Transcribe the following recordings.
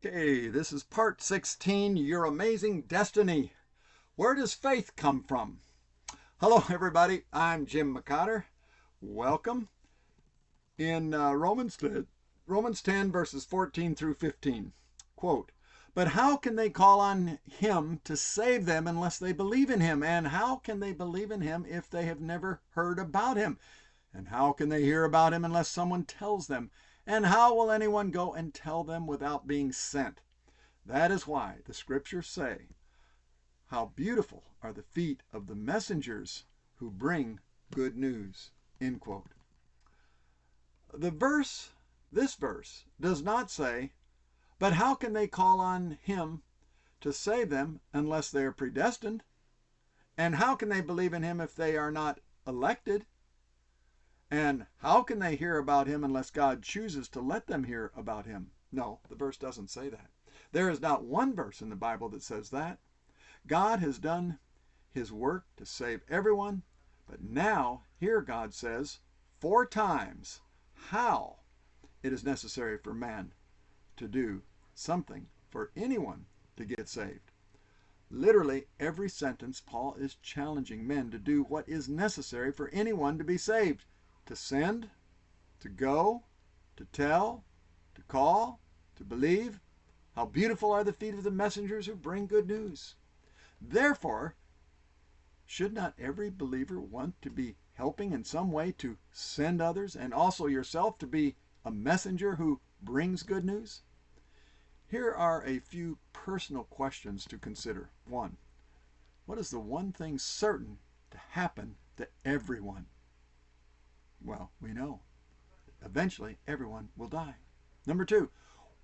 Okay, this is part 16, Your Amazing Destiny. Where does faith come from? Hello, everybody. I'm Jim McCotter. Welcome. In Romans 10, verses 14 through 15, quote, "But how can they call on him to save them unless they believe in him? And how can they believe in him if they have never heard about him? And how can they hear about him unless someone tells them? And how will anyone go and tell them without being sent? That is why the scriptures say, how beautiful are the feet of the messengers who bring good news." End quote. This verse does not say, but how can they call on him to save them unless they are predestined? And how can they believe in him if they are not elected? And how can they hear about him unless God chooses to let them hear about him? No, the verse doesn't say that. There is not one verse in the Bible that says that. God has done his work to save everyone, but now here God says 4 times how it is necessary for man to do something for anyone to get saved. Literally every sentence, Paul is challenging men to do what is necessary for anyone to be saved. To send, to go, to tell, to call, to believe. How beautiful are the feet of the messengers who bring good news. Therefore, should not every believer want to be helping in some way to send others and also yourself to be a messenger who brings good news? Here are a few personal questions to consider. 1. What is the one thing certain to happen to everyone? Well, we know. Eventually, everyone will die. Number 2,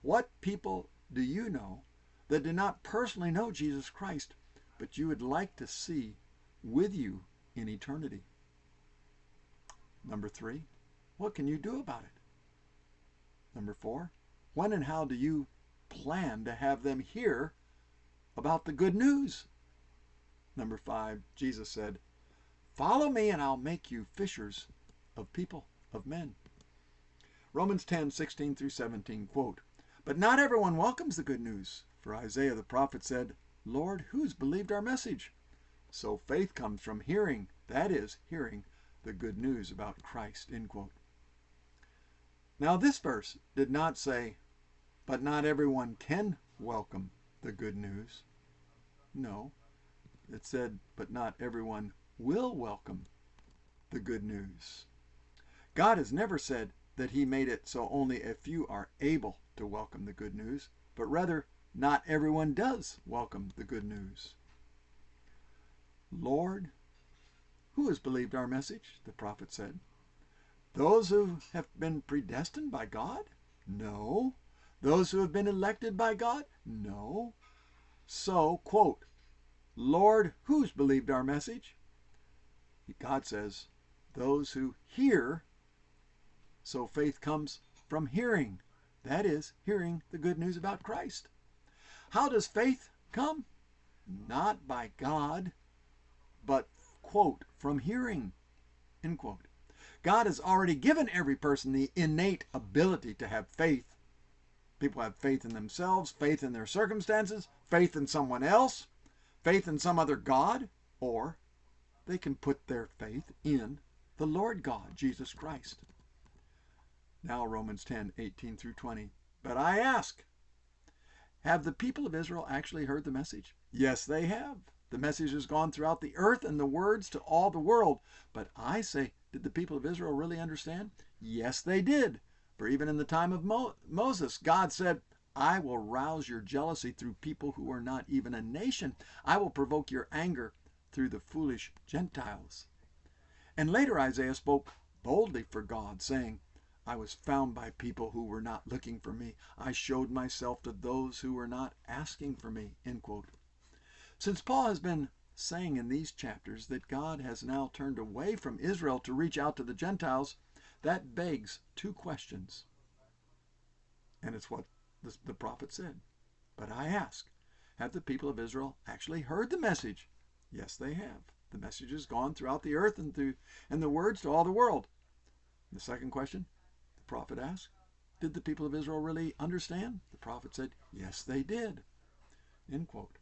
what people do you know that do not personally know Jesus Christ, but you would like to see with you in eternity? Number 3, what can you do about it? Number 4, when and how do you plan to have them hear about the good news? Number 5, Jesus said, "Follow me and I'll make you fishers of people, of men." Romans 10, 16 through 17, quote, "But not everyone welcomes the good news. For Isaiah the prophet said, 'Lord, who's believed our message?' So faith comes from hearing, that is, hearing the good news about Christ." End quote. Now this verse did not say, but not everyone can welcome the good news. No, it said, but not everyone will welcome the good news. God has never said that he made it so only a few are able to welcome the good news, but rather not everyone does welcome the good news. "Lord, who has believed our message?" the prophet said. "Those who have been predestined by God? No. Those who have been elected by God? No." So, quote, "Lord, who's believed our message?" God says, "Those who hear." So faith comes from hearing. That is, hearing the good news about Christ. How does faith come? Not by God, but, quote, "from hearing," end quote. God has already given every person the innate ability to have faith. People have faith in themselves, faith in their circumstances, faith in someone else, faith in some other God, or they can put their faith in the Lord God, Jesus Christ. Now Romans 10, 18 through 20. "But I ask, have the people of Israel actually heard the message? Yes, they have. The message has gone throughout the earth and the words to all the world. But I say, did the people of Israel really understand? Yes, they did. For even in the time of Moses, God said, 'I will rouse your jealousy through people who are not even a nation. I will provoke your anger through the foolish Gentiles.' And later Isaiah spoke boldly for God, saying, 'I was found by people who were not looking for me. I showed myself to those who were not asking for me.'" End quote. Since Paul has been saying in these chapters that God has now turned away from Israel to reach out to the Gentiles, that begs 2 questions. And it's what the prophet said. "But I ask, have the people of Israel actually heard the message?" Yes, they have. The message has gone throughout the earth and the words to all the world. The second question the prophet asked, Did the people of Israel really understand? The prophet said, yes, they did. End quote.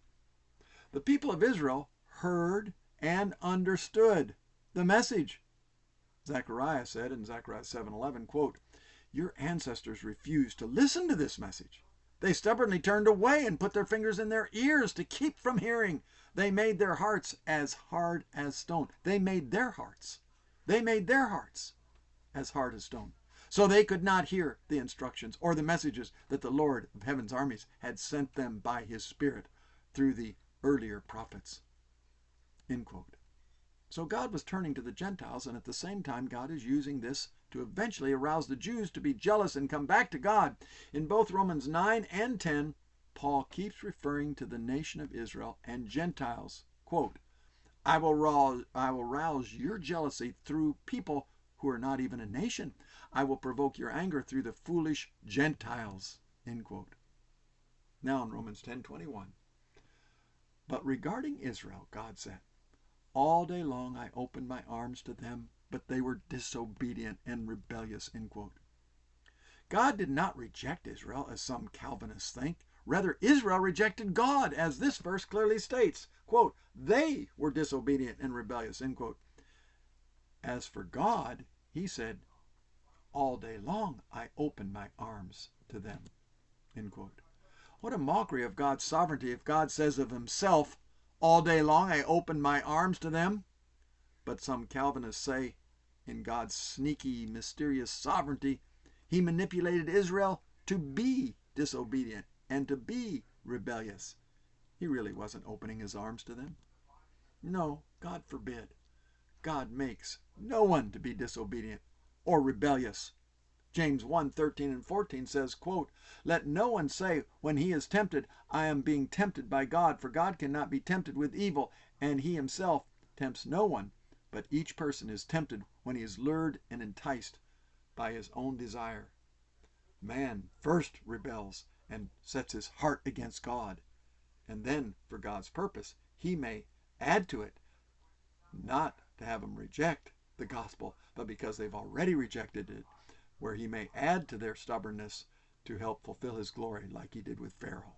The people of Israel heard and understood the message. Zechariah said in Zechariah 7:11, quote, your ancestors refused to listen to this message. They stubbornly turned away and put their fingers in their ears to keep from hearing. They made their hearts as hard as stone. They made their hearts as hard as stone. So they could not hear the instructions or the messages that the Lord of heaven's armies had sent them by his Spirit through the earlier prophets. End quote. So God was turning to the Gentiles, and at the same time God is using this to eventually arouse the Jews to be jealous and come back to God. In both Romans 9 and 10, Paul keeps referring to the nation of Israel and Gentiles. Quote, I will rouse your jealousy through people who are not even a nation. I will provoke your anger through the foolish Gentiles. End quote. Now in Romans 10:21. But regarding Israel, God said, all day long I opened my arms to them, but they were disobedient and rebellious. End quote. God did not reject Israel, as some Calvinists think. Rather, Israel rejected God, as this verse clearly states. Quote, they were disobedient and rebellious. End quote. As for God, he said, all day long I opened my arms to them. End quote. What a mockery of God's sovereignty if God says of himself, all day long I opened my arms to them. But some Calvinists say, in God's sneaky, mysterious sovereignty, he manipulated Israel to be disobedient and to be rebellious. He really wasn't opening his arms to them. No, God forbid. God makes no one to be disobedient or rebellious. James 1:13 and 14 says, quote, let no one say when he is tempted, I am being tempted by God, for God cannot be tempted with evil, and he himself tempts no one. But each person is tempted when he is lured and enticed by his own desire. Man first rebels and sets his heart against God, and then, for God's purpose, he may add to it, not to have them reject the gospel, but because they've already rejected it, where he may add to their stubbornness to help fulfill his glory like he did with Pharaoh.